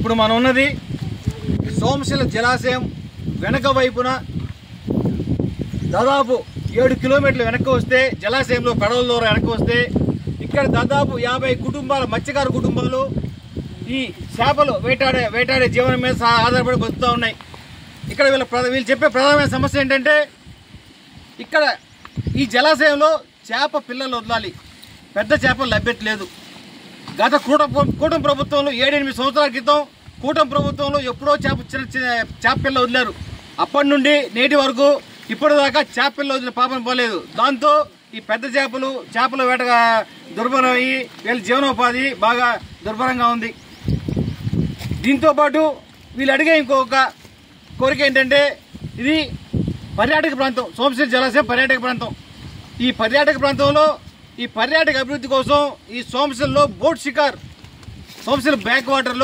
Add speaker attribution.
Speaker 1: ఇప్పుడు మనం ఉన్నది సోమశిల జలాశయం వెనక వైపున దాదాపు 7 కిలోమీటర్లు వెనక్కి వస్తే జలాశయంలో పడవల ద్వారా వెనక్కి వస్తే ఇక్కడ దాదాపు 50 కుటుంబాలు మత్స్యకార కుటుంబాలు ఈ చేపలు వేటాడే జీవనం మీద ఆధారపడి బతుకుతూ ఉన్నాయి. ఇక్కడ వీళ్ళు చెప్పే ప్రధానమైన సమస్య ఏంటంటే ఇక్కడ ఈ జలాశయంలో చేప పిల్లలు వదలాలి, పెద్ద చేపలు లభ్యత లేదు. గత కూటమి ప్రభుత్వంలో 7-8 సంవత్సరాల క్రితం కూటమి ప్రభుత్వంలో ఎప్పుడో చేప పిల్ల వదిలారు. అప్పటి నుండి నేటి వరకు ఇప్పటిదాకా చేప పిల్ల వదిలిన పాపం పోలేదు. దాంతో ఈ పెద్ద చేపల వేటగా దుర్భరం అయ్యి వీళ్ళ జీవనోపాధి బాగా దుర్భరంగా ఉంది. దీంతోపాటు వీళ్ళు అడిగే ఇంకొక కోరిక ఏంటంటే ఇది పర్యాటక ప్రాంతం, సోమశిల జలాశయం పర్యాటక ప్రాంతం. ఈ పర్యాటక ప్రాంతంలో ఈ పర్యాటక అభివృద్ధి కోసం ఈ సోమశిలలో బోట్ షికార్, సోమశిల బ్యాక్ వాటర్లో